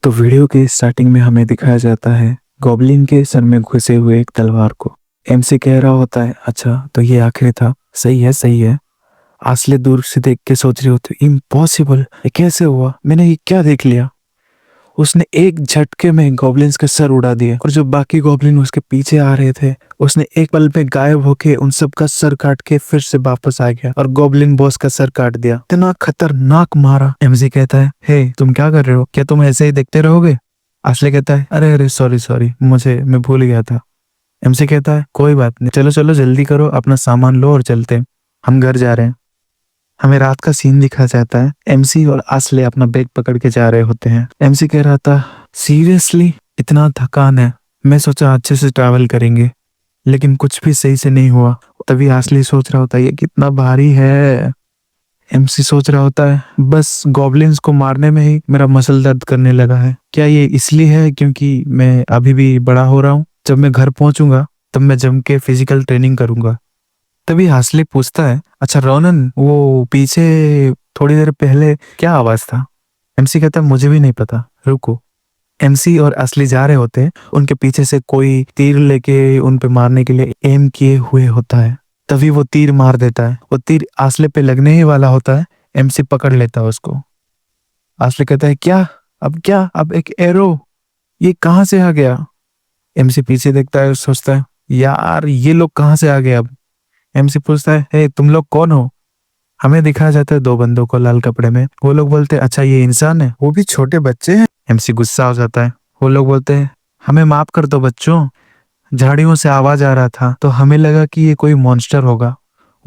तो वीडियो के स्टार्टिंग में हमें दिखाया जाता है गॉब्लिन के सर में घुसे हुए एक तलवार को। एमसी कह रहा होता है, अच्छा तो ये आखिरी था, सही है सही है। आसले दूर से देख के सोच रही होती, इम्पॉसिबल, ये कैसे हुआ, मैंने ये क्या देख लिया। उसने एक झटके में गॉब्लिन्स के सर उड़ा दिए और जो बाकी गॉब्लिन उसके पीछे आ रहे थे उसने एक पल में गायब होके उन सब का सर काट के फिर से वापस आ गया और गॉब्लिन बॉस का सर काट दिया। इतना खतरनाक मारा। एमसी कहता है, हे तुम क्या कर रहे हो, क्या तुम ऐसे ही देखते रहोगे। आसले कहता है, अरे अरे सॉरी सॉरी, मैं भूल गया था। एमसी कहता है, कोई बात नहीं, चलो चलो जल्दी करो, अपना सामान लो और चलते हैं, हम घर जा रहे हैं। हमें रात का सीन दिखा जाता है। एमसी और आसले अपना बैग पकड़ के जा रहे होते हैं। एमसी कह रहा था, सीरियसली इतना थकान है, मैं सोचा अच्छे से ट्रैवल करेंगे लेकिन कुछ भी सही से नहीं हुआ। तभी आसले सोच रहा होता है, ये कितना भारी है। एमसी सोच रहा होता है, बस गॉब्लिन्स को मारने में ही मेरा मसल दर्द करने लगा है। क्या ये इसलिए है क्योंकि मैं अभी भी बड़ा हो रहा हूँ, जब मैं घर पहुंचूंगा तब मैं जम के फिजिकल ट्रेनिंग करूंगा। तभी हासले पूछता है, अच्छा रोनन, वो पीछे थोड़ी देर पहले क्या आवाज था। एमसी कहता है, मुझे भी नहीं पता, रुको। एमसी और असली जा रहे होते हैं, उनके पीछे से कोई तीर लेके उन पे मारने के लिए एम किए हुए होता है। तभी वो तीर मार देता है। वो तीर आसले पे लगने ही वाला होता है। एमसी पकड़ लेता है उसको। आसले कहता है, क्या अब एक एरो, ये कहाँ से आ गया। एमसी पीछे देखता है और सोचता है, यार ये लोग कहाँ से आ गए अब। एमसी पूछता है, हे तुम लोग कौन हो। हमें दिखाया जाता है दो बंदों को लाल कपड़े में। वो लोग बोलते हैं, अच्छा ये इंसान है, वो भी छोटे बच्चे हैं। एमसी गुस्सा हो जाता है। वो लोग बोलते हैं, हमें माफ कर दो बच्चों, झाड़ियों से आवाज आ रहा था तो हमें लगा कि ये कोई मॉन्स्टर होगा।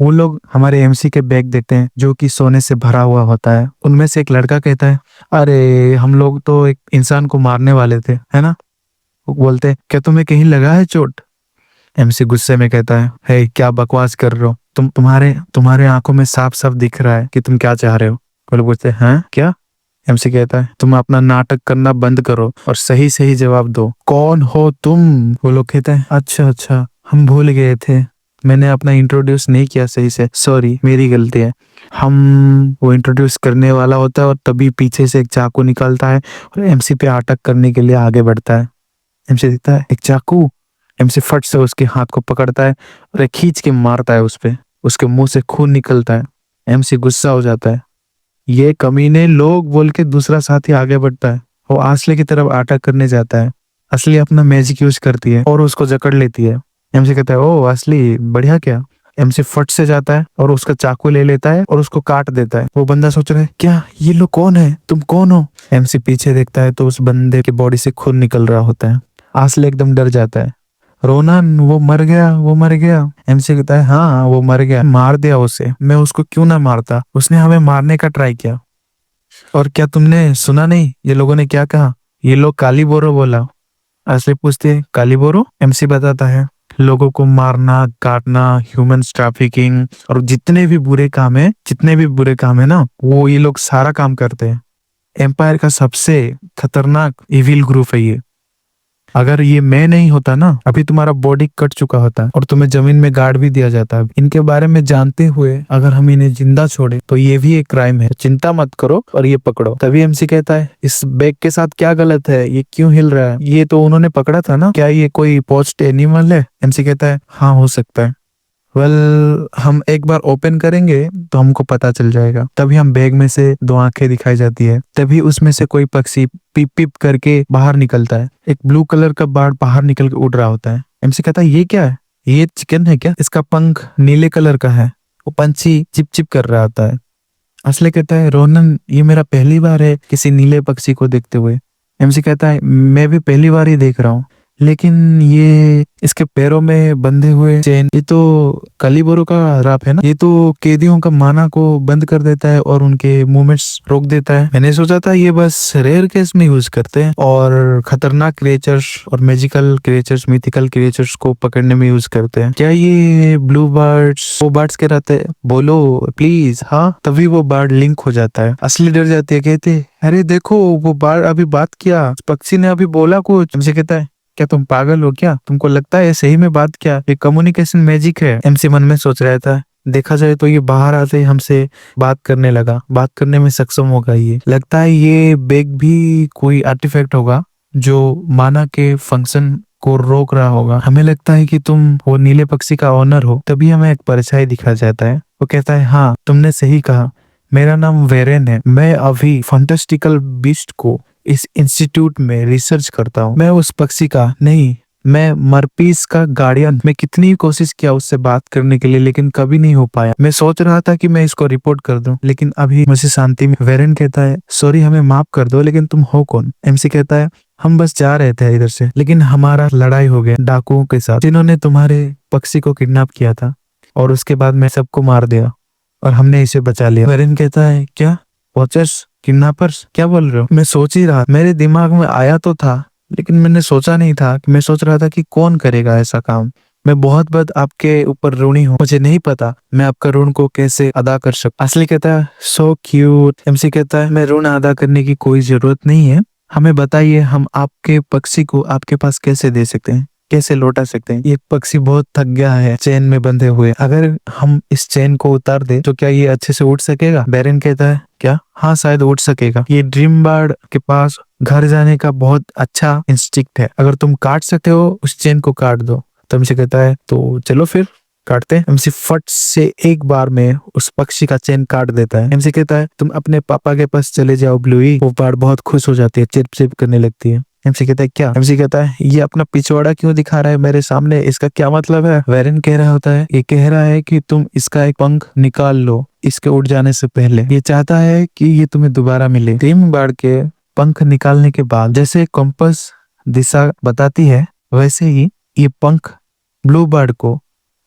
वो लोग हमारे एमसी के बैग देते हैं जो कि सोने से भरा हुआ होता है। उनमें से एक लड़का कहता है, अरे हम लोग तो एक इंसान को मारने वाले थे, है ना। वो बोलते हैं, क्या तुम्हें कहीं लगा है चोट। एमसी गुस्से में कहता है, हे क्या बकवास कर रहे हो, तुम्हारे आंखों में साफ साफ दिख रहा है कि तुम क्या चाह रहे हो। वो लोग पूछते हैं, हाँ क्या। एमसी कहता है, तुम अपना नाटक करना बंद करो और सही सही जवाब दो, कौन हो तुम। वो लोग कहते हैं, अच्छा अच्छा, हम भूल गए थे, मैंने अपना इंट्रोड्यूस नहीं किया सही से, सॉरी मेरी गलती है। हम वो इंट्रोड्यूस करने वाला होता है और तभी पीछे से एक चाकू निकलता है और एमसी पे अटैक करने के लिए आगे बढ़ता है। एमसी देखता है, एक चाकू। एमसी फट से उसके हाथ को पकड़ता है और एक खींच के मारता है उस पे। उसके मुंह से खून निकलता है। एमसी गुस्सा हो जाता है, ये कमीने लोग बोल के दूसरा साथी आगे बढ़ता है। वो आसले की तरफ अटैक करने जाता है। असली अपना मैजिक यूज करती है और उसको जकड़ लेती है। एमसी कहता है, ओ असली बढ़िया क्या। एमसी फट से जाता है और उसका चाकू ले लेता है और उसको काट देता है। वो बंदा सोच रहा है, क्या ये लोग कौन है, तुम कौन हो। एमसी पीछे देखता है तो उस बंदे की बॉडी से खून निकल रहा होता है। आसले एकदम डर जाता है, रोनन वो मर गया, वो मर गया। एमसी कहता है, हाँ वो मर गया, मार दिया उसे, मैं उसको क्यों ना मारता, उसने हमें मारने का ट्राई किया। और क्या तुमने सुना नहीं ये लोगों ने क्या कहा, ये लोग काली बोरो बोला। असली पूछते है, काली बोरो। एमसी बताता है, लोगों को मारना, काटना, ह्यूमन ट्रैफिकिंग और जितने भी बुरे काम है ना, वो ये लोग सारा काम करते हैं। एम्पायर का सबसे खतरनाक इविल ग्रुप है ये। अगर ये मैं नहीं होता ना, अभी तुम्हारा बॉडी कट चुका होता और तुम्हें जमीन में गाड़ भी दिया जाता। इनके बारे में जानते हुए अगर हम इन्हें जिंदा छोड़े तो ये भी एक क्राइम है, चिंता मत करो और ये पकड़ो। तभी एमसी कहता है, इस बैग के साथ क्या गलत है, ये क्यों हिल रहा है, ये तो उन्होंने पकड़ा था ना, क्या ये कोई पोस्ट एनिमल है। एमसी कहता है, हाँ हो सकता है, हम एक बार ओपन करेंगे तो हमको पता चल जाएगा। तभी हम बैग में से दो आंखें दिखाई जाती है। तभी उसमें से कोई पक्षी पिप पिप करके बाहर निकलता है। एक ब्लू कलर का बर्ड बाहर निकल के उड़ रहा होता है। एमसी कहता है, ये क्या है, ये चिकन है क्या, इसका पंख नीले कलर का है। वो पंछी चिप चिप कर रहा होता है। असले कहता है, रोनन ये मेरा पहली बार है किसी नीले पक्षी को देखते हुए। एमसी कहता है, मैं भी पहली बार ही देख रहा हूँ, लेकिन ये इसके पैरों में बंधे हुए चेन, ये तो कलीबोरो का राप है ना, ये तो कैदियों का माना को बंद कर देता है और उनके मूवमेंट्स रोक देता है। मैंने सोचा था ये बस रेयर केस में यूज करते हैं और खतरनाक क्रिएचर्स और मैजिकल क्रिएचर्स, मिथिकल क्रिएचर्स को पकड़ने में यूज करते हैं। क्या ये ब्लू बर्ड्स, वो बर्ड्स के रहते हैं, बोलो प्लीज। हाँ, तभी वो बर्ड लिंक हो जाता है। असली डर जाती है, कहते अरे देखो वो बर्ड अभी बात किया, पक्षी ने अभी बोला कुछ। हमसे कहता है, क्या तुम पागल हो क्या, तुमको लगता है सही में बात क्या, ये कम्युनिकेशन मैजिक है। एमसी मन में सोच रहा था, देखा जाए तो ये बाहर आते ही हमसे बात करने लगा, बात करने में सक्षम होगा। ये लगता है ये बैग भी कोई आर्टिफैक्ट होगा जो माना के फंक्शन को रोक रहा होगा। हमें लगता है कि तुम वो नीले पक्षी का ऑनर हो। तभी हमें एक परछाई दिखा जाता है। वो कहता है, हाँ तुमने सही कहा, मेरा नाम वेरेन है। मैं अभी फंटास्टिकल बीस्ट को इस इंस्टीट्यूट में रिसर्च करता हूँ। मैं उस पक्षी का नहीं, मैं मरपीस का गार्डियन। मैं कितनी कोशिश किया उससे बात करने के लिए, लेकिन कभी नहीं हो पाया। मैं सोच रहा था कि मैं इसको रिपोर्ट कर दूं, लेकिन अभी मुझे शांति में। वेरेन कहता है, सॉरी हमें माफ कर दो, लेकिन तुम हो कौन? एमसी कहता है, हम बस जा रहे थे इधर से, लेकिन हमारा लड़ाई हो गया डाकुओं के साथ, जिन्होंने तुम्हारे पक्षी को किडनैप किया था, और उसके बाद मैं सबको मार दिया और हमने इसे बचा लिया। वेरेन कहता है, क्या वॉचर्स, किडनैपर्स, क्या बोल रहे हो? मैं सोच ही रहा, मेरे दिमाग में आया तो था, लेकिन मैंने सोचा नहीं था। मैं सोच रहा था कि कौन करेगा ऐसा काम। मैं बहुत बहुत आपके ऊपर ऋणी हूँ। मुझे नहीं पता मैं आपका ऋण को कैसे अदा कर सकता। असली कहता है, सो क्यूट। एमसी कहता है, मैं ऋण अदा करने की कोई जरूरत नहीं है। हमें बताइए, हम आपके पक्षी को आपके पास कैसे दे सकते हैं, कैसे लौटा सकते हैं? ये पक्षी बहुत थक गया है चेन में बंधे हुए। अगर हम इस चेन को उतार दे तो क्या ये अच्छे से उड़ सकेगा? बेरेन कहता है, क्या? हाँ शायद उड़ सकेगा। ये ड्रीम बर्ड के पास घर जाने का बहुत अच्छा इंस्टिक्ट है। अगर तुम काट सकते हो उस चेन को काट दो। तो एमसी कहता है, तो चलो फिर काटते हैं। एमसी फट से एक बार में उस पक्षी का चेन काट देता है। एमसी कहता है, तुम अपने पापा के पास चले जाओ ब्लूई। वो बर्ड बहुत खुश हो जाती है, चिप चिप करने लगती है। एमसी कहता है, क्या? एमसी कहता है, ये अपना पिछवाड़ा क्यों दिखा रहा है मेरे सामने? इसका क्या मतलब है? वेरेन कह रहा होता है, ये कह रहा है कि तुम इसका एक पंख निकाल लो इसके उड़ जाने से पहले। ये चाहता है कि ये तुम्हें दोबारा मिले। ड्रीम बर्ड के पंख निकालने के बाद जैसे कंपास दिशा बताती है, वैसे ही ये पंख ब्लू बर्ड को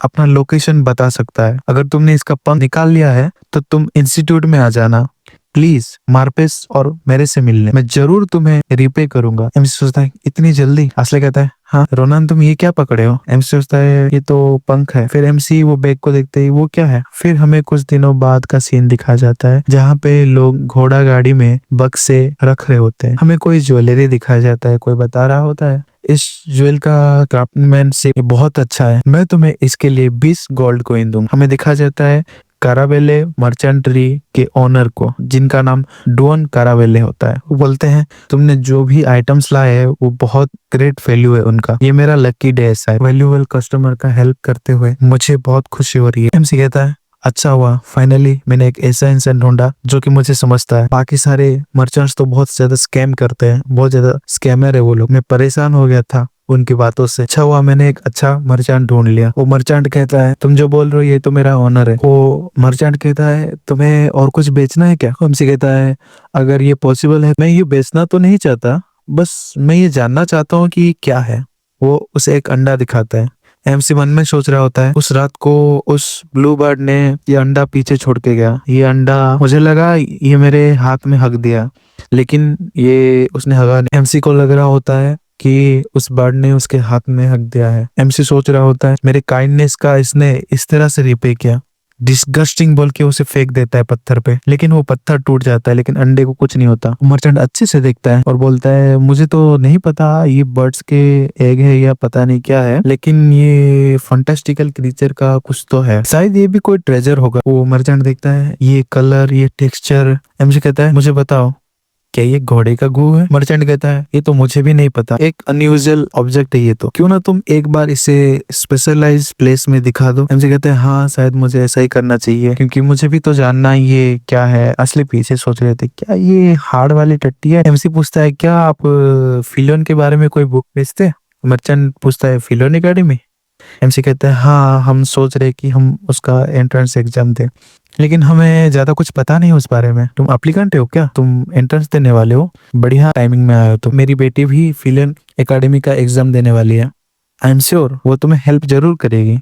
अपना लोकेशन बता सकता है। अगर तुमने इसका पंख निकाल लिया है तो तुम इंस्टीट्यूट में आ जाना प्लीज, मार्पेस और मेरे से मिलने। मैं जरूर तुम्हें रिपे करूंगा। एमसी सोचता है, इतनी जल्दी? असले कहता है, हाँ रोनान तुम ये क्या पकड़े हो? एमसी सोचता है, ये तो पंख है। फिर एमसी वो बैग को देखते ही, वो क्या है? फिर हमें कुछ दिनों बाद का सीन दिखा जाता है जहाँ पे लोग घोड़ा गाड़ी में बक्से रख रहे होते हैं। हमें कोई ज्वेलरी दिखाया जाता है, कोई बता रहा होता है, इस ज्वेल का क्राफ्टमैनशिप बहुत अच्छा है, मैं तुम्हें इसके लिए 20 गोल्ड कॉइन दूंगा। हमें दिखा जाता है कारावेले मर्चेंट्री के ओनर को, जिनका नाम डोन कारावेले होता है। वो बोलते हैं, तुमने जो भी आइटम्स लाए हैं वो बहुत ग्रेट वैल्यू है उनका। ये मेरा लकी डे है। वैल्यूएबल कस्टमर का हेल्प करते हुए मुझे बहुत खुशी हो रही है। एमसी कहता है, अच्छा हुआ फाइनली मैंने एक ऐसा इंसान ढूंढा जो कि मुझे समझता है। बाकी सारे मर्चेंट्स तो बहुत ज्यादा स्कैम करते हैं, बहुत ज्यादा स्कैमर है वो लोग। मैं परेशान हो गया था उनकी बातों से। अच्छा हुआ मैंने एक अच्छा मर्चेंट ढूंढ लिया। वो मर्चेंट कहता है, तुम जो बोल रहे हो ये तो मेरा ऑनर है। वो मर्चेंट कहता है, तुम्हें और कुछ बेचना है क्या? एमसी कहता है, अगर ये पॉसिबल है, मैं ये बेचना तो नहीं चाहता, बस मैं ये जानना चाहता हूँ कि क्या है। वो उसे एक अंडा दिखाता है। एमसी मन में सोच रहा होता है, उस रात को उस ब्लू बर्ड ने ये अंडा पीछे छोड़ के गया। ये अंडा मुझे लगा ये मेरे हाथ में हक दिया, लेकिन ये उसने हगा नहीं। एमसी को लग रहा होता है कि उस बर्ड ने उसके हाथ में हक दिया है। एमसी सोच रहा होता है, मेरे काइंडनेस का इसने इस तरह से रिपे किया। डिस्गस्टिंग बोल के उसे फेंक देता है पत्थर पे, लेकिन वो पत्थर टूट जाता है, लेकिन अंडे को कुछ नहीं होता। मर्चेंट अच्छे से देखता है और बोलता है, मुझे तो नहीं पता ये बर्ड्स के एग है या पता नहीं क्या है, लेकिन ये फंटास्टिकल क्रीचर का कुछ तो है, शायद ये भी कोई ट्रेजर होगा। वो मर्चेंट देखता है, ये कलर, ये टेक्सचर। एमसी कहता है, मुझे बताओ क्या ये घोड़े का गू है? मर्चेंट कहता है, ये तो मुझे भी नहीं पता, एक अनयूजुअल ऑब्जेक्ट है ये तो, क्यों ना तुम एक बार इसे स्पेशलाइज्ड प्लेस में दिखा दो। एमसी कहते हैं, हाँ शायद मुझे ऐसा ही करना चाहिए, क्योंकि मुझे भी तो जानना ये क्या है। असली पीछे सोच रहे थे, क्या ये हार्ड वाली टट्टी है? एमसी पूछता है, क्या आप फिलोन के बारे में कोई बुक बेचते हैं? मर्चेंट पूछता है, फिलोन अकेडमी? एमसी कहते हैं, हाँ हम सोच रहे कि हम उसका एंट्रेंस एग्जाम दें, लेकिन हमें ज्यादा कुछ पता नहीं उस बारे में। तुम एप्लीकेंट हो क्या? तुम एंट्रेंस देने वाले हो? बढ़िया टाइमिंग में आए हो। तो मेरी बेटी भी फिलन एकेडमी का एग्जाम देने वाली है। आई एम श्योर वो तुम्हें हेल्प जरूर करेगी,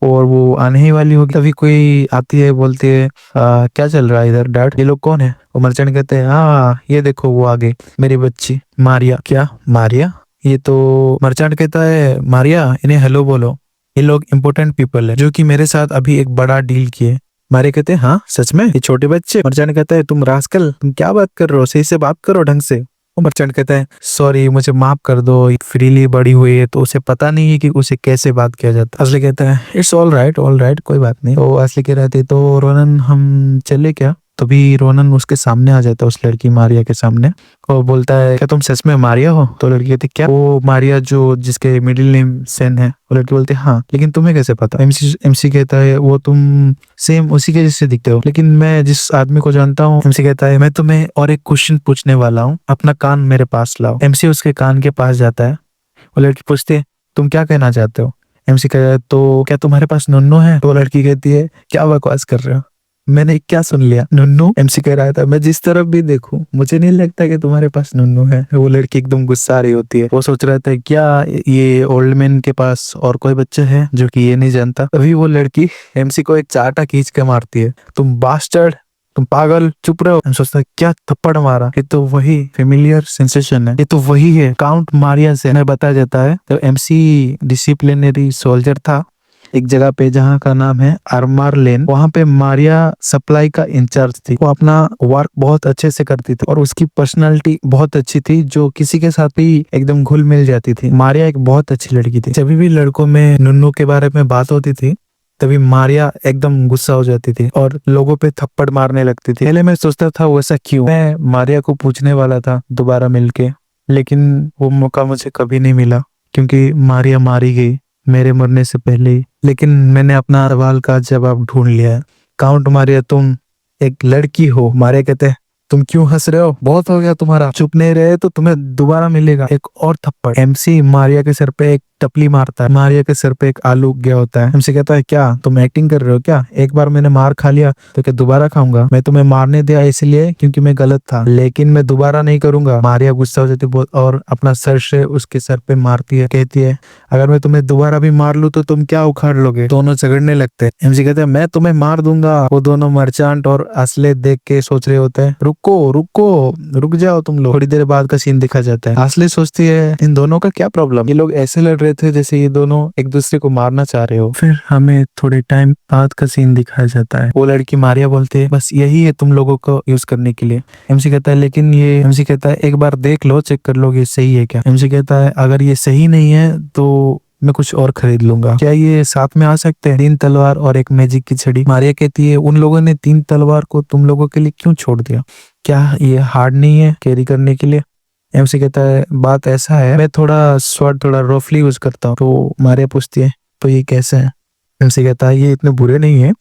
और वो आने ही वाली होगी। तभी कोई आती है, बोलती है, क्या चल रहा है इधर डैड? ये लोग कौन है? वो मर्चेंट कहते हैं, हाँ ये देखो वो आ गई मेरी बच्ची मारिया। क्या मारिया? ये तो मर्चेंट कहता है, मारिया इन्हें हेलो बोलो, ये लोग इम्पोर्टेंट पीपल है जो कि मेरे साथ अभी एक बड़ा डील किए। मारिया कहते हैं, हाँ सच में? ये छोटे बच्चे? मर्चेंट कहता है, तुम रास्कल, तुम क्या बात कर रहे हो? सही से बात करो ढंग से। वो मर्चेंट कहता है सॉरी मुझे माफ कर दो, फ्रीली बड़ी हुई है तो उसे पता नहीं है कि उसे कैसे बात किया जाता है। असली कहता है इट्स ऑल राइट कोई बात नहीं। तो असली कह रहे थे तो रोनन हम चले क्या? तभी रोनन उसके सामने आ जाता है, उस लड़की मारिया के सामने। वो बोलता है क्या तुम सच में मारिया हो? तो लड़की कहती क्या वो मारिया जो जिसके मिडिल नेम सेन है? वो लड़की बोलती है हाँ, लेकिन तुम्हें कैसे पता? एमसी कहता है वो तुम सेम उसी के जैसे दिखते हो, लेकिन मैं जिस आदमी को जानता हूँ। एमसी कहता है मैं तुम्हें और एक क्वेश्चन पूछने वाला हूँ, अपना कान मेरे पास लाओ। एमसी उसके कान के पास जाता है। वो लड़की पूछती है तुम क्या कहना चाहते हो? एमसी कहता है तो क्या तुम्हारे पास नुन्नू है? तो वो लड़की कहती है क्या बकवास कर रहे हो, मैंने क्या सुन लिया नुन्नू? एमसी कह रहा था मैं जिस तरफ भी देखूं मुझे नहीं लगता कि तुम्हारे पास नुन्नू है। वो लड़की एकदम गुस्सा आ रही होती है। वो सोच रहा था क्या ये ओल्ड मैन के पास और कोई बच्चा है जो कि ये नहीं जानता। तभी वो लड़की एमसी को एक चाटा खींच के मारती है। तुम बास्टर्ड, तुम पागल, चुप रहो। हम सोचता है क्या थप्पड़ मारा, ये तो वही फेमिलियर सेंसेशन है, ये तो वही है काउंट मारिया से। हमें बताया जाता है तो एमसी डिसिप्लिनरी सोल्जर था एक जगह पे जहाँ का नाम है आर्मार लेन। वहाँ पे मारिया सप्लाई का इंचार्ज थी। वो अपना वर्क बहुत अच्छे से करती थी और उसकी पर्सनालिटी बहुत अच्छी थी, जो किसी के साथ भी एकदम घुल मिल जाती थी। मारिया एक बहुत अच्छी लड़की थी। जब भी लड़कों में नुन्नू के बारे में बात होती थी तभी मारिया एकदम गुस्सा हो जाती थी और लोगों पे थप्पड़ मारने लगती थी। पहले मैं सोचता था वैसा क्यों। मैं मारिया को पूछने वाला था दोबारा मिलके, लेकिन वो मौका मुझे कभी नहीं मिला क्योंकि मारिया मारी गई मेरे मरने से पहले ही। लेकिन मैंने अपना सवाल का जवाब ढूंढ लिया है। काउंट मारिया तुम एक लड़की हो। मारिया कहते हैं तुम क्यों हंस रहे हो, बहुत हो गया तुम्हारा, चुप नहीं रहे तो तुम्हें दोबारा मिलेगा एक और थप्पड़। एमसी मारिया के सर पे एक टपली मारता है। मारिया के सर पे एक आलू उग गया होता है। एमसी कहता है क्या तुम एक्टिंग कर रहे हो क्या? एक बार मैंने मार खा लिया तो क्या दोबारा खाऊंगा? मैं तुम्हें मारने दिया इसलिए क्योंकि मैं गलत था, लेकिन मैं दोबारा नहीं करूंगा। मारिया गुस्सा हो जाती है और अपना सर से उसके सर पे मारती है। कहती है अगर मैं तुम्हें दोबारा भी मार लूं तो तुम क्या उखाड़ लोगे? दोनों झगड़ने लगते हैं। एमसी कहते हैं मैं तुम्हें मार दूंगा। वो दोनों मर्चेंट और असले देख के सोच रहे होते हैं रुक जाओ तुम लोग। थोड़ी देर बाद का सीन दिखा जाता है। असली सोचती है इन दोनों का क्या प्रॉब्लम, ये लोग ऐसे लड़ रहे थे जैसे ये दोनों एक दूसरे को मारना चाह रहे हो। फिर हमें थोड़े टाइम बाद का सीन दिखाया जाता है। वो लड़की मारिया बोलते है बस यही है तुम लोगों को यूज करने के लिए। एमसी कहता है लेकिन ये, एमसी कहता है एक बार देख लो, चेक कर लो ये सही है क्या? एमसी कहता है अगर ये सही नहीं है तो मैं कुछ और खरीद लूंगा। क्या ये साथ में आ सकते हैं? 3 तलवार और एक मैजिक की छड़ी। मारिया कहती है उन लोगों ने 3 तलवार को तुम लोगों के लिए क्यों छोड़ दिया? क्या ये हार्ड नहीं है कैरी करने के लिए? एमसी कहता है बात ऐसा है मैं थोड़ा स्वॉर्ड थोड़ा रफली यूज करता हूँ। तो मारिया पूछती है तो ये कैसे है? एमसी कहता है ये इतने बुरे नहीं है,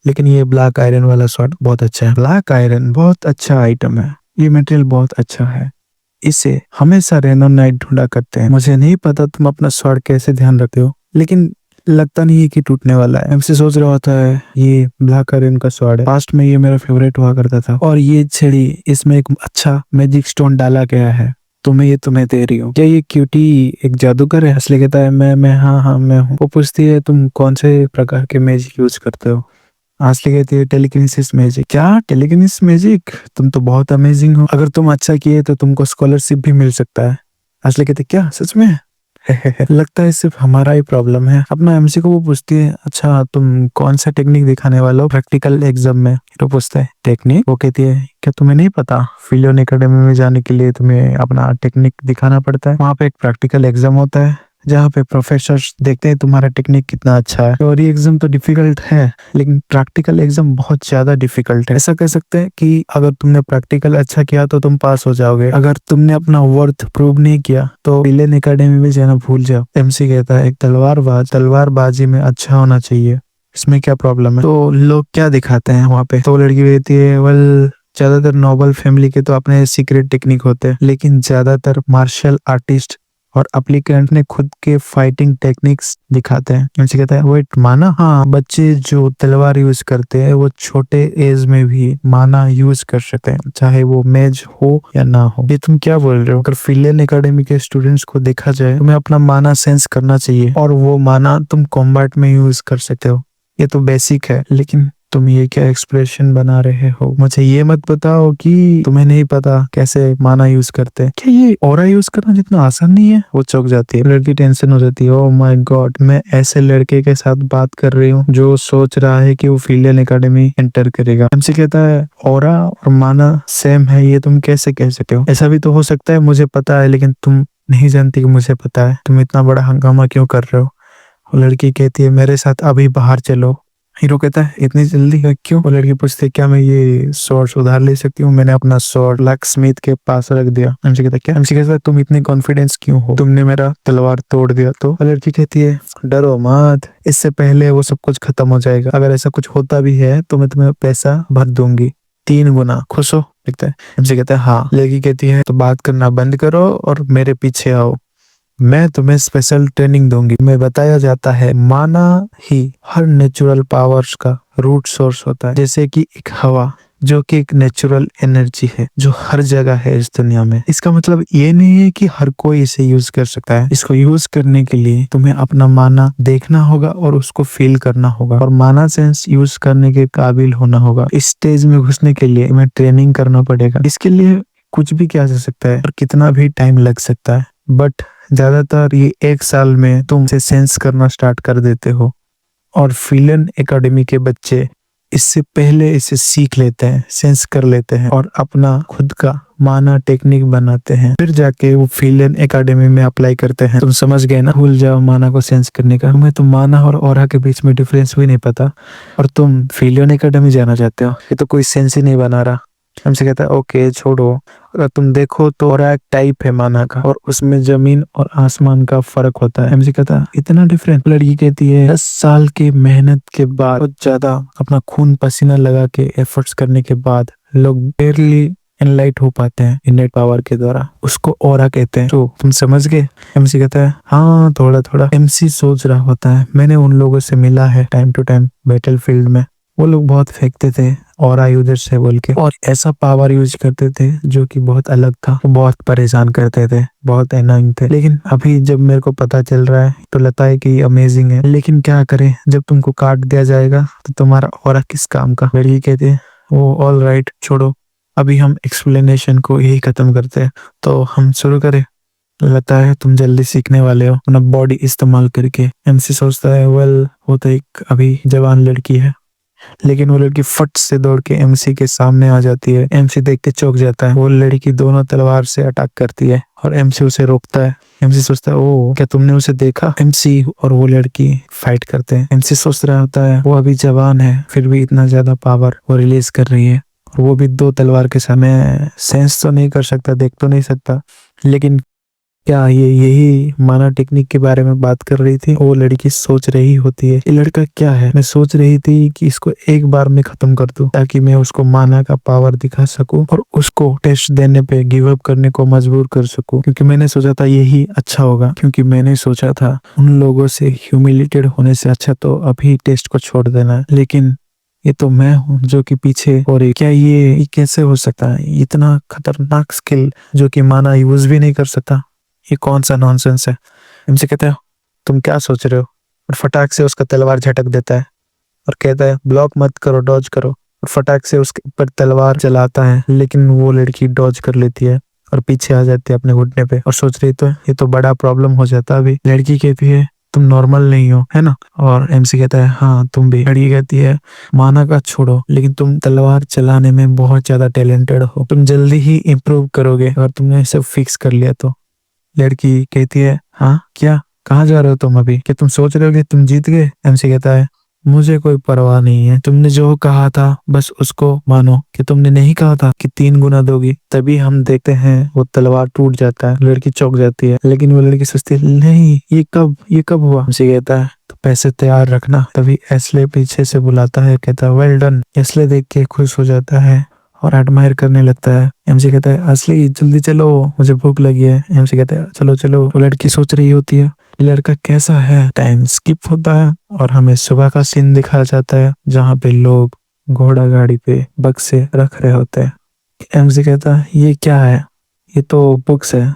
लेकिन ये ब्लैक आयरन वाला स्वॉर्ड बहुत अच्छा है। ब्लैक आयरन बहुत अच्छा आइटम है, ये मटेरियल बहुत अच्छा है, इसे हमेशा रेनो नाइट ढूंढा करते हैं। मुझे नहीं पता तुम अपना स्वॉर्ड कैसे ध्यान रखते हो, लेकिन लगता नहीं है कि टूटने वाला है। एमसी सोच रहा होता है ये ब्लैक आयरन का स्वॉर्ड है, पास्ट में ये मेरा फेवरेट हुआ करता था और ये छड़ी इसमें एक अच्छा मैजिक स्टोन डाला गया है, तुम्हें दे रही हूँ। क्या ये क्यूटी एक जादूगर है? असली कहता है मैं हाँ मैं हूँ। वो पूछती है तुम कौन से प्रकार के मैजिक यूज करते हो? असली कहती है टेलीकिनेसिस मैजिक। क्या टेलीकिनेसिस मैजिक? तुम तो बहुत अमेजिंग हो, अगर तुम अच्छा किए तो तुमको स्कॉलरशिप भी मिल सकता है। असली कहती क्या सच में? लगता है सिर्फ हमारा ही प्रॉब्लम है। अपना एमसी को वो पूछती है अच्छा तुम कौन सा टेक्निक दिखाने वाले हो प्रैक्टिकल एग्जाम में? तो पूछता है टेक्निक? वो कहती है क्या तुम्हें नहीं पता फिलियन एकेडमी में जाने के लिए तुम्हें अपना टेक्निक दिखाना पड़ता है। वहाँ पे एक प्रैक्टिकल एग्जाम होता है जहाँ पे प्रोफेसर देखते हैं तुम्हारा टेक्निक कितना अच्छा है। थ्योरी एग्जाम तो डिफिकल्ट है लेकिन प्रैक्टिकल एग्जाम बहुत ज्यादा डिफिकल्ट है। ऐसा कह सकते हैं कि अगर तुमने प्रैक्टिकल अच्छा किया तो तुम पास हो जाओगे, अगर तुमने अपना वर्थ प्रूव नहीं किया तो विलेन एकेडमी में जाना भूल जाओ। एमसी कहता है एक तलवारबाजी में अच्छा होना चाहिए, इसमें क्या प्रॉब्लम है? तो लोग क्या दिखाते हैं वहाँ पे? तो लड़की कहती है वेल ज्यादातर नोबल फैमिली के तो अपने सीक्रेट टेक्निक होते हैं, लेकिन ज्यादातर मार्शल आर्टिस्ट और एप्लीकेंट ने खुद के फाइटिंग टेक्निक्स दिखाते हैं। एमसी कहता है वेट माना? हाँ, बच्चे जो तलवार यूज करते हैं वो छोटे एज में भी माना यूज कर सकते हैं, चाहे वो मेज हो या ना हो। ये तुम क्या बोल रहे हो? अगर फिलियन एकेडमी के स्टूडेंट्स को देखा जाए तुम्हें अपना माना सेंस करना चाहिए और वो माना तुम कॉम्बैट में यूज कर सकते हो, ये तो बेसिक है, लेकिन तुम ये क्या एक्सप्रेशन बना रहे हो? मुझे ये मत बताओ कि तुम्हें नहीं पता कैसे माना यूज करते हैं। क्या ये ऑरा यूज करना जितना आसान नहीं है? वो चौंक जाती है। लड़की टेंशन हो जाती है। ओह माय गॉड, मैं ऐसे लड़के के साथ बात कर रही हूँ जो सोच रहा है कि वो फीलियन एकेडमी एंटर करेगा। एमसी कहता है ऑरा और माना सेम है, ये तुम कैसे कह सकते हो? ऐसा भी तो हो सकता है, मुझे पता है, लेकिन तुम नहीं जानती कि मुझे पता है। तुम इतना बड़ा हंगामा क्यों कर रहे हो? वो लड़की कहती है मेरे साथ अभी बाहर चलो। हीरो कहता है इतनी जल्दी है क्यों? वो लड़की पूछती है क्या मैं ये स्वॉर्ड उधार ले सकती हूँ? मैंने अपना स्वॉर्ड ब्लैक स्मिथ के पास रख दिया। एमसी कहता है क्या? एमसी कहता है तुम इतनी कॉन्फिडेंस क्यों हो? तुमने मेरा तलवार तोड़ दिया तो? वो लड़की कहती है डरो मत, इससे पहले वो सब कुछ खत्म हो जाएगा। अगर ऐसा कुछ होता भी है तो मैं तुम्हें पैसा भर दूंगी 3 गुना। खुश हो? लिखता है। एमसी कहता है हाँ। लड़की कहती है तो बात करना बंद करो और मेरे पीछे आओ, मैं तुम्हें स्पेशल ट्रेनिंग दूंगी। में बताया जाता है माना ही हर नेचुरल पावर्स का रूट सोर्स होता है, जैसे कि एक हवा जो कि एक नेचुरल एनर्जी है जो हर जगह है इस दुनिया में। इसका मतलब ये नहीं है कि हर कोई इसे यूज कर सकता है। इसको यूज करने के लिए तुम्हें अपना माना देखना होगा और उसको फील करना होगा और माना सेंस यूज करने के काबिल होना होगा। इस स्टेज में घुसने के लिए तुम्हें ट्रेनिंग करना पड़ेगा। इसके लिए कुछ भी किया जा सकता है और कितना भी टाइम लग सकता है, बट ज्यादातर ये 1 साल में तुम इसे सेंस करना स्टार्ट कर देते हो। और फीलियन एकेडमी के बच्चे इससे पहले इसे सीख लेते हैं, सेंस कर लेते हैं और अपना खुद का माना टेक्निक बनाते हैं, फिर जाके वो फीलियन एकेडमी में अप्लाई करते हैं। तुम समझ गए ना? भूल जाओ माना को सेंस करने का। तुम्हें तो माना और ऑरा के बीच में डिफरेंस भी नहीं पता और तुम फीलियन एकेडमी जाना चाहते हो? ये तो कोई सेंस ही नहीं बना रहा। हमसे कहता है ओके छोड़ो, अगर तुम देखो तो ऑरा एक टाइप है माना का और उसमें जमीन और आसमान का फर्क होता है। एमसी कहता है इतना डिफरेंट? लड़की कहती है 10 साल की मेहनत के बाद, बहुत ज्यादा अपना खून पसीना लगा के एफर्ट्स करने के बाद लोग बेरली एनलाइट हो पाते हैं इनेट पावर के द्वारा। उसको ऑरा कहते हैं। तो तुम समझ गए? एमसी कहता है हाँ थोड़ा थोड़ा। एमसी सोच रहा होता है मैंने उन लोगों से मिला है time to time battle field में, वो लोग बहुत फेंकते थे ऑरा यूजर्स है बोल के और ऐसा पावर यूज करते थे जो कि बहुत अलग था। वो बहुत परेशान करते थे, बहुत एनोइंग थे। लेकिन अभी जब मेरे को पता चल रहा है तो लगता है कि अमेजिंग है। लेकिन क्या करें, जब तुमको काट दिया जाएगा तो तुम्हारा ऑरा किस काम का? लड़की कहते हैं वो ऑल राइट छोड़ो, अभी हम एक्सप्लेनेशन को यही खत्म करते हैं। तो हम शुरू करें? लगता है तुम जल्दी सीखने वाले हो अपना बॉडी इस्तेमाल करके। एमसी सोचता है वेल वो तो एक अभी जवान लड़की है। लेकिन वो लड़की फट से दौड़ के एमसी के सामने आ जाती है। एमसी देख के चौंक जाता है। वो लड़की दोनों तलवार से अटैक करती है और एमसी उसे रोकता है। एमसी सोचता है ओ क्या तुमने उसे देखा? एमसी और वो लड़की फाइट करते हैं। एमसी सोच रहा होता है वो अभी जवान है फिर भी इतना ज्यादा पावर वो रिलीज कर रही है और वो भी 2 तलवार के सामने। सेंस तो नहीं कर सकता, देख तो नहीं सकता, लेकिन क्या ये यही माना टेक्निक के बारे में बात कर रही थी? वो लड़की सोच रही होती है ये लड़का क्या है? मैं सोच रही थी कि इसको एक बार में खत्म कर दूं ताकि मैं उसको माना का पावर दिखा सकूं और उसको टेस्ट देने पे गिव अप करने को मजबूर कर सकूं, क्योंकि मैंने सोचा था यही अच्छा होगा। क्योंकि मैंने सोचा था उन लोगों से ह्यूमिलेटेड होने से अच्छा तो अभी टेस्ट को छोड़ देना है। लेकिन ये तो मैं हूँ जो कि पीछे हो रही। क्या ये कैसे हो सकता है? इतना खतरनाक स्किल जो कि माना यूज भी नहीं कर सकता, ये कौन सा नॉनसेंस है? इनसे कहते हैं तुम क्या सोच रहे हो? और फटाक से उसका तलवार झटक देता है और कहता है ब्लॉक मत करो, डॉज करो। और फटाक से उसके ऊपर तलवार चलाता है, लेकिन वो लड़की डॉज कर लेती है और पीछे आ जाती है अपने घुटने पे और सोच रही तो ये तो बड़ा प्रॉब्लम हो जाता। अभी लड़की कहती है तुम नॉर्मल नहीं हो है ना? और एमसी कहता है हाँ तुम भी। लड़की कहती है माना का छोड़ो, लेकिन तुम तलवार चलाने में बहुत ज्यादा टैलेंटेड हो, तुम जल्दी ही इम्प्रूव करोगे अगर तुमने सब फिक्स कर लिया तो। लड़की कहती है हाँ क्या, कहाँ जा रहे हो तुम? अभी क्या तुम सोच रहे हो कि तुम जीत गए? एमसी कहता है मुझे कोई परवाह नहीं है, तुमने जो कहा था बस उसको मानो। कि तुमने नहीं कहा था कि 3 गुना दोगी? तभी हम देखते हैं वो तलवार टूट जाता है। लड़की चौंक जाती है, लेकिन वो लड़की सोचती है नहीं ये कब हुआ? एमसी कहता है तो पैसे तैयार रखना। तभी एस्ले पीछे से बुलाता है, कहता है वेल डन। एस्ले देख के खुश हो जाता है और एडमायर करने लगता है। एमसी कहता है असली जल्दी चलो मुझे भूख लगी है। एमसी कहता है चलो चलो। वो लड़की सोच रही होती है ये लड़का कैसा है। टाइम स्किप होता है और हमें सुबह का सीन दिखाया जाता है जहाँ पे लोग घोड़ा गाड़ी पे बक्से रख रहे होते हैं। एमसी कहता है ये क्या है? ये तो बुक्स है।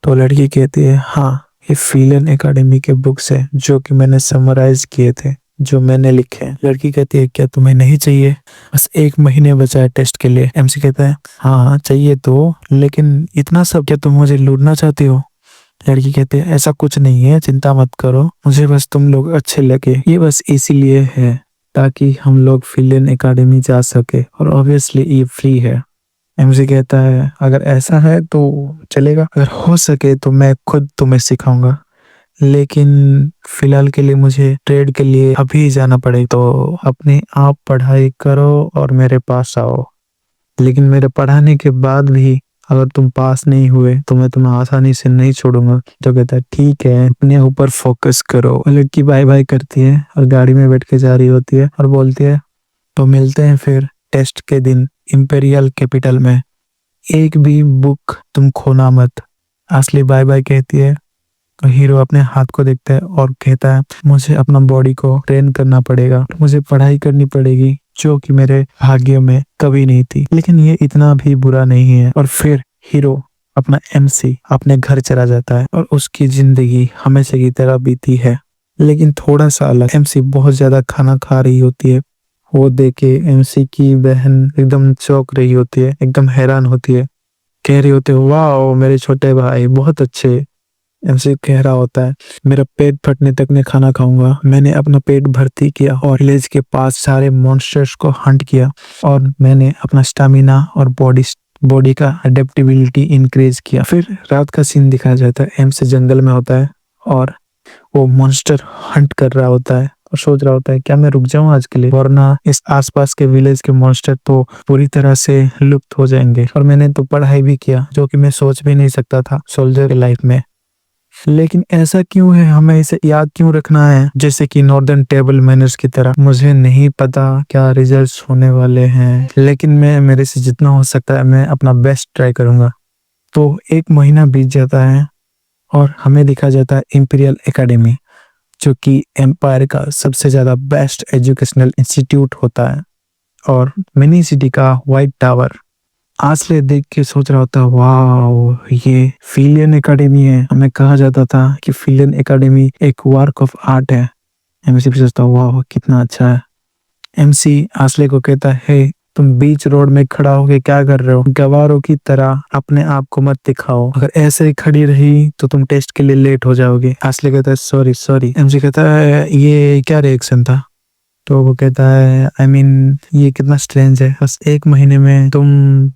तो लड़की कहती है हाँ ये फीलियन एकेडमी के बुक्स है जो कि मैंने समराइज किए थे जो मैंने लिखे हैं। लड़की कहती है क्या तुम्हें नहीं चाहिए? बस 1 महीने बचा है टेस्ट के लिए। एमसी कहता है हाँ चाहिए तो, लेकिन इतना सब क्या तुम मुझे लूटना चाहती हो? लड़की कहती है ऐसा कुछ नहीं है, चिंता मत करो, मुझे बस तुम लोग अच्छे लगे। ये बस इसीलिए है ताकि हम लोग फिलियन एकेडमी जा सके, और ऑब्वियसली ये फ्री है। एमसी कहता है अगर ऐसा है तो चलेगा, अगर हो सके तो मैं खुद तुम्हें सिखाऊंगा, लेकिन फिलहाल के लिए मुझे ट्रेड के लिए अभी जाना पड़े, तो अपने आप पढ़ाई करो और मेरे पास आओ। लेकिन मेरे पढ़ाने के बाद भी अगर तुम पास नहीं हुए तो मैं तुम्हें आसानी से नहीं छोड़ूंगा। तो कहता है ठीक है, अपने ऊपर फोकस करो। लड़की बाय बाय करती है और गाड़ी में बैठ के जा रही होती है और बोलती है तो मिलते हैं फिर टेस्ट के दिन इंपेरियल कैपिटल में। एक भी बुक तुम खोना मत। असली बाय बाय कहती है। तो हीरो अपने हाथ को देखता है और कहता है मुझे अपना बॉडी को ट्रेन करना पड़ेगा, मुझे पढ़ाई करनी पड़ेगी जो कि मेरे भाग्य में कभी नहीं थी। लेकिन ये इतना भी बुरा नहीं है। और फिर हीरो अपना एमसी अपने घर चला जाता है और उसकी जिंदगी हमेशा की तरह बीती है, लेकिन थोड़ा सा अलग। एमसी बहुत ज्यादा खाना खा रही होती है। वो देख के एमसी की बहन एकदम चौंक रही होती है, एकदम हैरान होती है। कह रही होती है वाह मेरे छोटे भाई बहुत अच्छे। एमसी कह रहा होता है मेरा पेट फटने तक मैं खाना खाऊंगा। मैंने अपना पेट भर्ती किया और विलेज के पास सारे मॉन्स्टर्स को हंट किया, और मैंने अपना स्टेमिना और बॉडी का अडेप्टेबिलिटी इंक्रीज किया। फिर रात का सीन दिखाया जाता है। एमसी जंगल में होता है और वो मॉन्स्टर हंट कर रहा होता है और सोच रहा होता है क्या मैं रुक जाऊं आज के लिए, वरना इस आसपास के विलेज के मॉन्स्टर तो पूरी तरह से लुप्त हो जाएंगे। और मैंने तो पढ़ाई भी किया जो कि मैं सोच भी नहीं सकता था सोल्जर की लाइफ में। लेकिन ऐसा क्यों है, हमें इसे याद क्यों रखना है जैसे कि नॉर्दर्न टेबल मैनर्स की तरह? मुझे नहीं पता क्या रिजल्ट्स होने वाले हैं, लेकिन मैं मेरे से जितना हो सकता है मैं अपना बेस्ट ट्राई करूंगा। तो 1 महीना बीत जाता है और हमें दिखा जाता है इंपीरियल एकेडमी, जो कि एम्पायर का सबसे ज्यादा बेस्ट एजुकेशनल इंस्टीट्यूट होता है, और मिनी सिटी का व्हाइट टावर। आसले देख के सोच रहा होता वाह ये फिलियन एकेडमी है। हमें कहा जाता था कि फिलियन एकेडमी एक वर्क ऑफ आर्ट है। एमसी भी सोचता वाह कितना अच्छा है। एमसी आसले को कहता है हे तुम बीच रोड में खड़ा होके क्या कर रहे हो? गवारों की तरह अपने आप को मत दिखाओ, अगर ऐसे ही खड़ी रही तो तुम टेस्ट के लिए लेट हो जाओगे। आसले कहता है सॉरी सॉरी। एमसी कहता है ये क्या रिएक्शन था? तो वो कहता है ये कितना स्ट्रेंज है, बस 1 महीने में तुम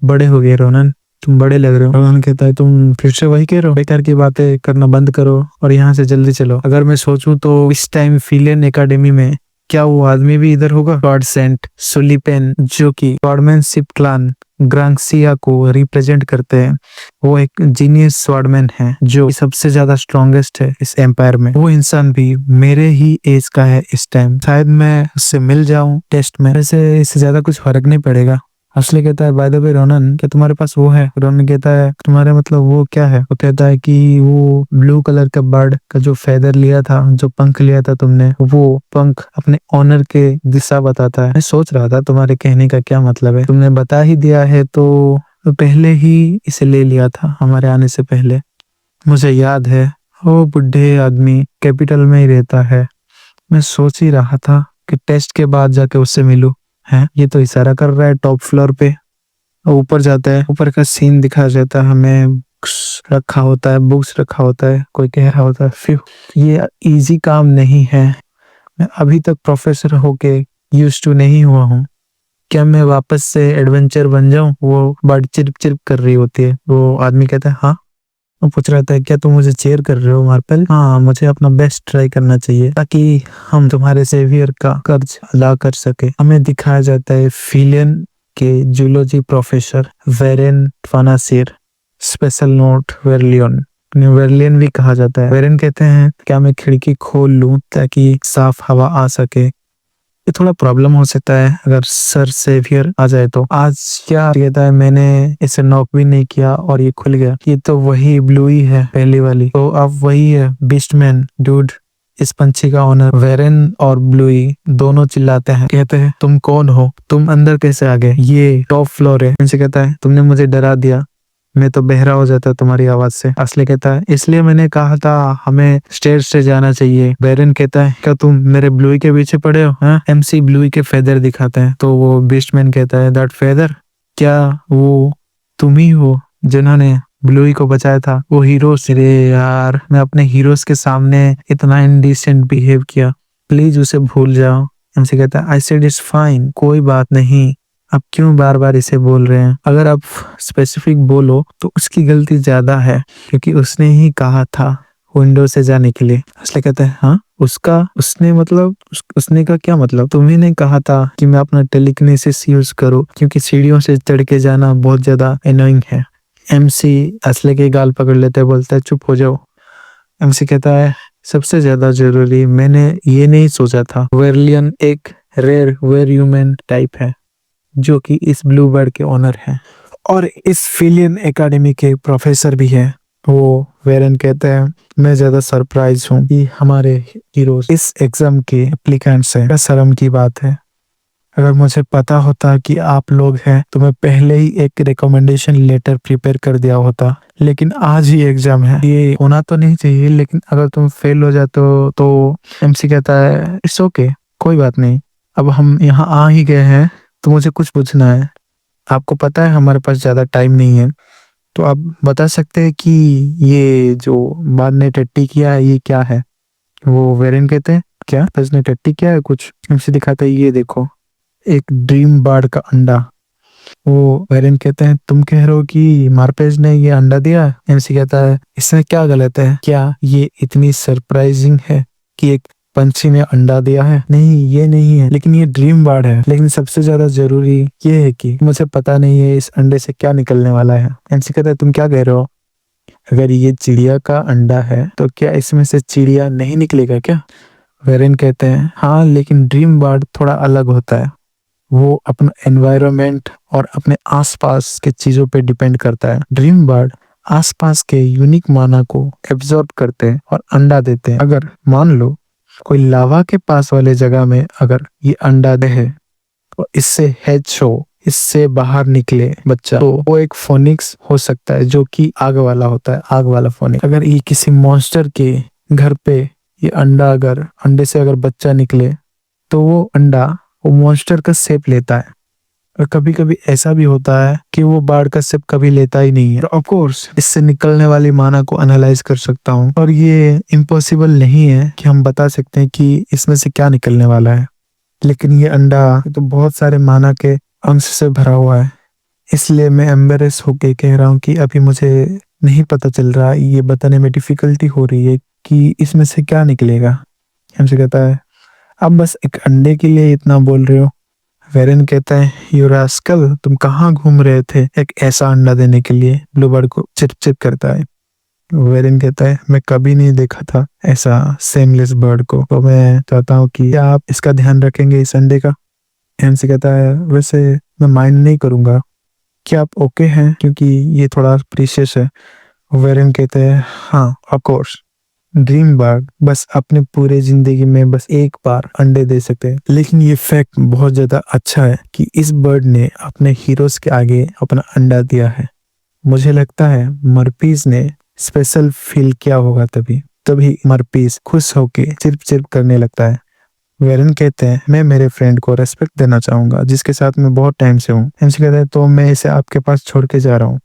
बड़े हो गए रोनन, तुम बड़े लग रहे हो। रोनन कहता है तुम फिर से वही कह रहे हो, बेकार की बातें करना बंद करो और यहाँ से जल्दी चलो। अगर मैं सोचूं तो इस टाइम फिलियन एकेडमी में क्या वो आदमी भी इधर होगा? गॉड सेंट सुलिपेन, जो कि गॉडमैनशिप क्लान ग्रांक्सिया को रिप्रेजेंट करते हैं, वो एक जीनियस स्वॉर्डमैन है जो सबसे ज्यादा स्ट्रॉन्गेस्ट है इस एम्पायर में। वो इंसान भी मेरे ही एज का है इस टाइम। शायद मैं उससे मिल जाऊं टेस्ट में, वैसे इससे ज्यादा कुछ फर्क नहीं पड़ेगा। असली कहता है बाय द वे रोनन क्या तुम्हारे पास वो है? रोनन कहता है तुम्हारे मतलब वो क्या है? वो कहता है कि वो ब्लू कलर का बर्ड का जो फेदर लिया था, जो पंख लिया था तुमने, वो पंख अपने ऑनर के दिशा बताता है। मैं सोच रहा था तुम्हारे कहने का क्या मतलब है, तुमने बता ही दिया है तो पहले ही इसे ले लिया था हमारे आने से पहले। मुझे याद है वो बुढ़े आदमी कैपिटल में ही रहता है। मैं सोच ही रहा था कि टेस्ट के बाद जाके उससे मिलूं। है ये तो इशारा कर रहा है टॉप फ्लोर पे। ऊपर जाता है, ऊपर का सीन दिखाया जाता है हमें। बुक्स रखा होता है, कोई कह रहा होता है फिर ये इजी काम नहीं है, मैं अभी तक प्रोफेसर होके यूज टू नहीं हुआ हूँ, क्या मैं वापस से एडवेंचर बन जाऊं? वो बर्ड चिर्प चिर्प कर रही होती है। वो आदमी कहता है हाँ। वो पूछ रहा था क्या तुम मुझे चेयर कर रहे हो मार्पल? हाँ मुझे अपना बेस्ट ट्राई करना चाहिए ताकि हम तुम्हारे सेवियर का कर्ज अदा कर सके। हमें दिखाया जाता है फिलियन के जूलॉजी प्रोफेसर वेरेन फानासिर, स्पेशल नोट वेरलियन, वेरलियन भी कहा जाता है। वेरेन कहते हैं क्या मैं खिड़की खोल लूं ताकि साफ हवा आ सके? ये थोड़ा प्रॉब्लम हो सकता है अगर सर सेवियर आ जाए तो। आज क्या कहता है मैंने इसे नॉक भी नहीं किया और ये खुल गया। ये तो वही ब्लूई है पहली वाली, तो अब वही है बीस्टमैन डूड, इस पंछी का ओनर। वेरेन और ब्लूई दोनों चिल्लाते हैं, कहते हैं तुम कौन हो, तुम अंदर कैसे आ गए, ये टॉप फ्लोर है। इनसे कहता है तुमने मुझे डरा दिया, मैं तो बहरा हो जाता तुम्हारी आवाज से। असली कहता है इसलिए मैंने कहा था हमें स्टेज से जाना चाहिए। बैरन कहता है क्या तुम मेरे ब्लूई के पीछे पड़े हो? हाँ, एमसी ब्लूई के फेदर दिखाते हैं तो वो बीस्टमैन कहता है दैट फेदर, क्या वो तुम ही हो जिन्होंने ब्लूई को बचाया था? वो हीरोज, अरे यार मैं अपने हीरोज के सामने इतना इनडिसेंट बिहेव किया, प्लीज उसे भूल जाओ। एमसी कहता है आई सेड इट्स फाइन, कोई बात नहीं। आप क्यों बार बार इसे बोल रहे हैं? अगर आप स्पेसिफिक बोलो तो उसकी गलती ज्यादा है क्योंकि उसने ही कहा था विंडो से जाने के लिए। इसलिए कहते हैं हाँ उसका, उसने मतलब उसने का क्या मतलब? तुम्ही ने कहा था कि मैं अपना टेलीकिनेसिस यूज करूं क्योंकि सीढ़ियों से चढ़ के जाना बहुत ज्यादा एनोइंग है। एमसी असले के गाल पकड़ लेते हैं, बोलता है चुप हो जाओ। एमसी कहता है सबसे ज्यादा जरूरी मैंने ये नहीं सोचा था, वेरलियन एक रेयर वेर ह्यूमन टाइप है जो कि इस ब्लू बर्ड के ओनर हैं और इस फिलियन एकेडमी के प्रोफेसर भी हैं। वो वेरन कहते हैं मैं ज्यादा सरप्राइज हूँ कि हमारे हीरोज इस एग्जाम के एप्लीकेंट्स हैं। क्या शर्म की बात है, अगर मुझे पता होता कि आप लोग हैं तो मैं पहले ही एक रिकमेंडेशन लेटर प्रिपेयर कर दिया होता। लेकिन आज ही एग्जाम है, ये होना तो नहीं चाहिए, लेकिन अगर तुम फेल हो जाते हो तो एमसी कहता है इट्स ओके, कोई बात नहीं। अब हम यहाँ आ ही गए हैं तो मुझे कुछ पूछना है। आपको पता है हमारे पास ज्यादा टाइम नहीं है, तो आप बता सकते हैं कि ये जो बाद ने टट्टी किया है ये क्या है? वो वेरेन कहते हैं क्या बस ने टट्टी किया है? कुछ एमसी दिखाता है ये देखो, एक ड्रीम बर्ड का अंडा। वो वेरेन कहते हैं तुम कह रहे हो कि मार्पेज ने ये अंडा दिया? एमसी कहता है इसमें क्या गलत है? क्या ये इतनी सरप्राइजिंग है कि एक पंछी ने अंडा दिया है? नहीं ये नहीं है, लेकिन ये ड्रीम बर्ड है। लेकिन सबसे ज्यादा जरूरी ये है कि मुझे पता नहीं है इस अंडे से क्या निकलने वाला है। एमसी कहता है तुम क्या कह रहे हो? अगर ये चिड़िया का अंडा है तो क्या इसमें से चिड़िया नहीं निकलेगा क्या? वेरेन कहते हैं हाँ, लेकिन ड्रीम बर्ड थोड़ा अलग होता है, वो अपना एनवायरनमेंट और अपने आसपास के चीजों पे डिपेंड करता है। ड्रीम बर्ड आसपास के यूनिक माना को एब्जॉर्ब करते हैं और अंडा देते हैं। अगर मान लो कोई लावा के पास वाले जगह में अगर ये अंडा दे तो इससे हैच हो, इससे बाहर निकले बच्चा, तो वो एक फोनिक्स हो सकता है जो कि आग वाला होता है, आग वाला फोनिक्स। अगर ये किसी मॉन्स्टर के घर पे ये अंडा, अगर अंडे से अगर बच्चा निकले तो वो अंडा वो मॉन्स्टर का शेप लेता है। और कभी कभी ऐसा भी होता है कि वो बाढ़ का शेप कभी लेता ही नहीं है। ऑफ कोर्स इससे निकलने वाली माना को एनालाइज कर सकता हूँ और ये इम्पॉसिबल नहीं है कि हम बता सकते हैं कि इसमें से क्या निकलने वाला है। लेकिन ये अंडा तो बहुत सारे माना के अंश से भरा हुआ है, इसलिए मैं एम्बेरेस होके कह रहा हूँ कि अभी मुझे नहीं पता चल रहा, ये बताने में डिफिकल्टी हो रही है कि इसमें से क्या निकलेगा। हमसे कहता है आप बस एक अंडे के लिए इतना बोल रहे हो? वेरेन कहता है यू रास्कल, तुम कहाँ घूम रहे थे एक ऐसा अंडा देने के लिए? ब्लूबर्ड को चिप चिप करता है। वेरेन कहता है मैं कभी नहीं देखा था ऐसा सेमलेस बर्ड को, तो मैं चाहता हूँ कि आप इसका ध्यान रखेंगे इस अंडे का। एमसी कहता है वैसे मैं माइंड नहीं करूंगा, क्या आप ओके हैं क्योंकि ये थोड़ा प्रीशियस है? वेरेन कहते हैं हाँ ऑफ कोर्स, ड्रीम बर्ड बस अपने पूरे जिंदगी में बस एक बार अंडे दे सकते हैं। लेकिन ये फैक्ट बहुत ज्यादा अच्छा है कि इस बर्ड ने अपने हीरोज के आगे अपना अंडा दिया है। मुझे लगता है मरपीस ने स्पेशल फील किया होगा, तभी तभी मरपीस खुश होके चिर्प चिर्प करने लगता है। वेरन कहते हैं मैं मेरे फ्रेंड को रेस्पेक्ट देना चाहूंगा जिसके साथ मैं बहुत टाइम से हूँ। एमसी कहता है तो मैं इसे आपके पास छोड़ के जा रहा हूँ,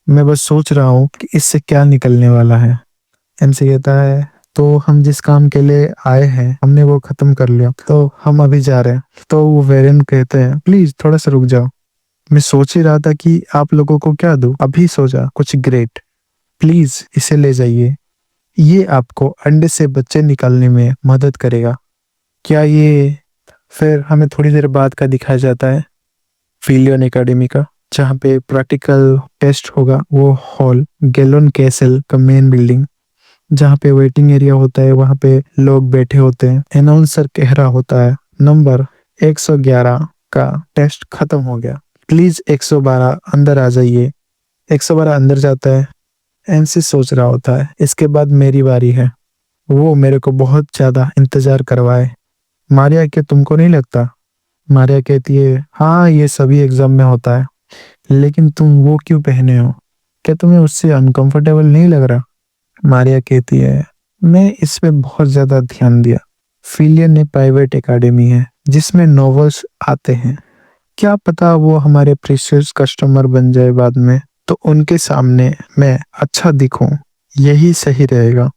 मैं बस सोच रहा हूँ कि इससे क्या निकलने वाला है। एमसी कहता है तो हम जिस काम के लिए आए हैं हमने वो खत्म कर लिया, तो हम अभी जा रहे हैं। तो वो वेरन कहते हैं प्लीज थोड़ा सा रुक जाओ, मैं सोच ही रहा था कि आप लोगों को क्या दूं, अभी सोचा कुछ ग्रेट, प्लीज इसे ले जाइए, ये आपको अंडे से बच्चे निकालने में मदद करेगा। क्या ये फिर हमें थोड़ी देर बाद का दिखाया जाता है फिलियन एकेडमी का, जहाँ पे प्रैक्टिकल टेस्ट होगा। वो हॉल गैलोन कैसल का मेन बिल्डिंग, जहाँ पे वेटिंग एरिया होता है, वहाँ पे लोग बैठे होते हैं। अनाउंसर कह रहा होता है नंबर 111 का टेस्ट खत्म हो गया, प्लीज 112 अंदर आ जाइए। 112 अंदर जाता है। एमसी सोच रहा होता है इसके बाद मेरी बारी है, वो मेरे को बहुत ज्यादा इंतजार करवाए। मारिया क्या तुमको नहीं लगता? मारिया कहती है हाँ ये सभी एग्जाम में होता है, लेकिन तुम वो क्यों पहने हो? क्या तुम्हें उससे अनकंफर्टेबल नहीं लग रहा? मारिया कहती है, मैं इस पे बहुत ज्यादा ध्यान दिया। फिलियन ने प्राइवेट एकेडमी है जिसमें नॉवेल्स आते हैं। क्या पता वो हमारे प्रीशियस कस्टमर बन जाए बाद में, तो उनके सामने मैं अच्छा दिखूं, यही सही रहेगा।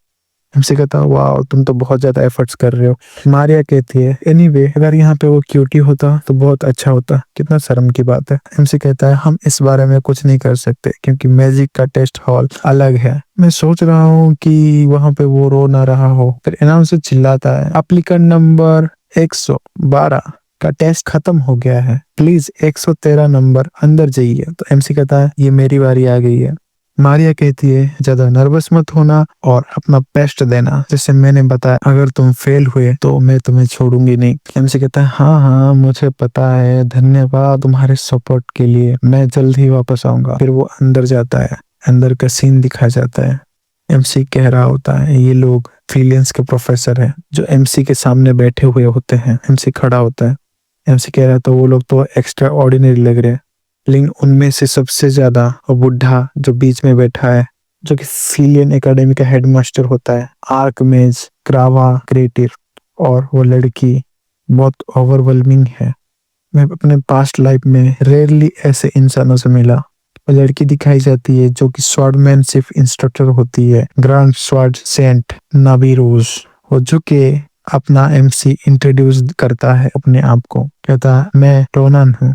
हमसे कहता है, वाह तुम तो बहुत ज्यादा एफर्ट्स कर रहे हो। मारिया कहती है, एनीवे अगर यहाँ पे वो क्यूटी होता तो बहुत अच्छा होता। कितना शर्म की बात है। एमसी कहता है, हम इस बारे में कुछ नहीं कर सकते क्योंकि मैजिक का टेस्ट हॉल अलग है। मैं सोच रहा हूँ कि वहां पे वो रो ना रहा हो। फिर अनाउंसर चिल्लाता है, एप्लीकेंट नंबर 112 का टेस्ट खत्म हो गया है, प्लीज 113 नंबर अंदर जाइए। तो एमसी कहता है, ये मेरी बारी आ गई है। मारिया कहती है, ज्यादा नर्वस मत होना और अपना बेस्ट देना, जैसे मैंने बताया अगर तुम फेल हुए तो मैं तुम्हें छोड़ूंगी नहीं। एमसी कहता है, हाँ हाँ मुझे पता है, धन्यवाद तुम्हारे सपोर्ट के लिए, मैं जल्द ही वापस आऊंगा। फिर वो अंदर जाता है। अंदर का सीन दिखाया जाता है। एमसी कह रहा होता है, ये लोग फिलियंस के प्रोफेसर हैं जो एमसी के सामने बैठे हुए होते हैं। एमसी खड़ा होता है। एमसी कह रहा है, तो वो लोग तो एक्स्ट्रा ऑर्डिनरी लग रहे हैं, लेकिन उनमें से सबसे ज्यादा वो बुढ़ा जो बीच में बैठा है, जो कि फिलियन एकेडमी का हेडमास्टर होता है, आर्कमेज क्रावा क्रेटिव, और वो लड़की बहुत ओवरवेलमिंग है। मैं अपने पास्ट लाइफ में रेयरली ऐसे इंसानों से मिला। वो लड़की दिखाई जाती है जो कि स्वॉर्डमैनशिप इंस्ट्रक्टर होती है, ग्रांड स्वॉर्ड सेंट नाबी रोज। वो झुके अपना एमसी इंट्रोड्यूस करता है अपने आप को, कहता है, मैं रोनन हूँ।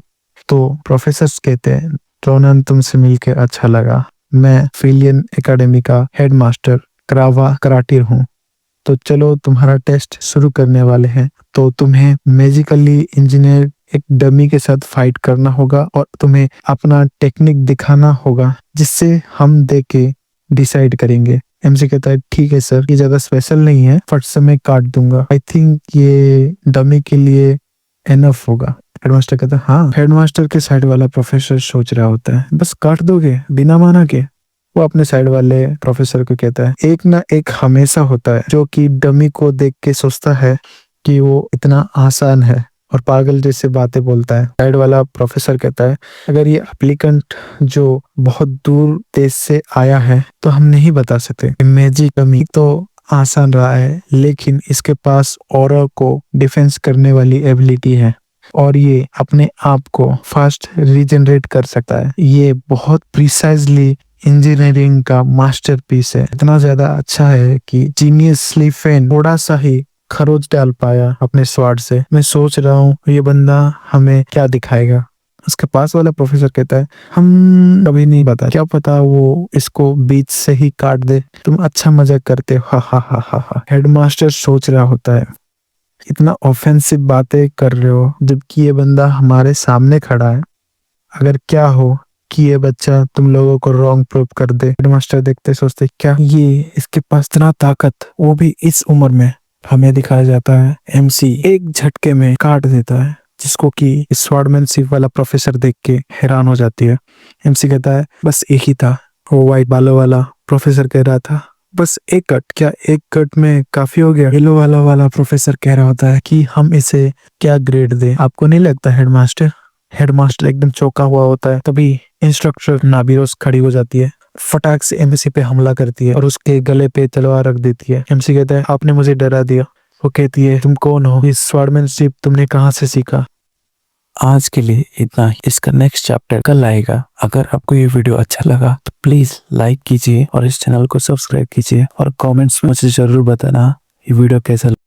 तो प्रोफेसर कहते हैं, रोनन तुमसे मिलकर अच्छा लगा, मैं फिलियन एकेडमी का हेडमास्टर क्रावा कराटिर हूँ। तो चलो तुम्हारा टेस्ट शुरू करने वाले हैं। तो तुम्हें मैजिकली इंजीनियर एक डमी के साथ फाइट करना होगा और तुम्हें अपना टेक्निक दिखाना होगा, जिससे हम देख के डिसाइड करेंगे। एमसी कहता है, ठीक है सर, ये ज्यादा स्पेशल नहीं है, फट से मैं काट दूंगा। आई थिंक ये डमी के लिए एनफ होगा। हेडमास्टर कहता है, हाँ। हेडमास्टर के साइड वाला प्रोफेसर सोच रहा होता है, बस काट दोगे बिना माना के? वो अपने साइड वाले प्रोफेसर को कहता है, एक ना एक हमेशा होता है जो कि डमी को देख के सोचता है कि वो इतना आसान है और पागल जैसे बातें बोलता है। साइड वाला प्रोफेसर कहता है, अगर ये एप्लीकेंट जो बहुत दूर देश से आया है तो हम नहीं बता सकते। मैजिक डमी तो आसान रहा है, लेकिन इसके पास ऑरा को डिफेंस करने वाली एबिलिटी है और ये अपने आप को फास्ट रीजनरेट कर सकता है। ये बहुत प्रिसाइजली इंजीनियरिंग का मास्टरपीस है, इतना ज्यादा अच्छा है कि जीनियस स्लीफेन थोड़ा सा ही खरोच डाल पाया अपने स्वाड से। मैं सोच रहा हूँ ये बंदा हमें क्या दिखाएगा। उसके पास वाला प्रोफेसर कहता है, हम कभी नहीं बता, क्या पता वो इसको बीच से ही काट दे। तुम अच्छा मजाक करते हो, हा हा हा हा हा। हेडमास्टर सोच रहा होता है, इतना ऑफेंसिव बातें कर रहे हो जबकि ये बंदा हमारे सामने खड़ा है, अगर क्या हो कि ये बच्चा तुम लोगों को रॉन्ग प्रूव कर दे। हेडमास्टर देखते सोचते, क्या ये इसके पास इतना ताकत, वो भी इस उम्र में। हमें दिखाया जाता है एमसी एक झटके में काट देता है, जिसको कि स्वॉर्डमैनशिप वाला प्रोफेसर देख के हैरान हो जाती है। एमसी कहता है, बस एक ही था। वो व्हाइट बालों वाला प्रोफेसर कह रहा था, बस एक कट, क्या एक कट में काफी हो गया? येलो वाला प्रोफेसर कह रहा होता है कि हम इसे क्या ग्रेड दें, आपको नहीं लगता हेडमास्टर? हेडमास्टर एकदम चौंका हुआ होता है। तभी इंस्ट्रक्टर नाबिरोस खड़ी हो जाती है, फटाक से एमसी पे हमला करती है और उसके गले पे तलवार रख देती है। एमसी कहता है, आपने मुझे डरा दिया। वो कहती है, तुम कौन हो? इस स्वॉर्डमैनशिप तुमने कहाँ से सीखा? आज के लिए इतना ही। इसका नेक्स्ट चैप्टर कल आएगा। अगर आपको ये वीडियो अच्छा लगा तो प्लीज लाइक कीजिए और इस चैनल को सब्सक्राइब कीजिए और कमेंट्स में मुझे जरूर बताना ये वीडियो कैसा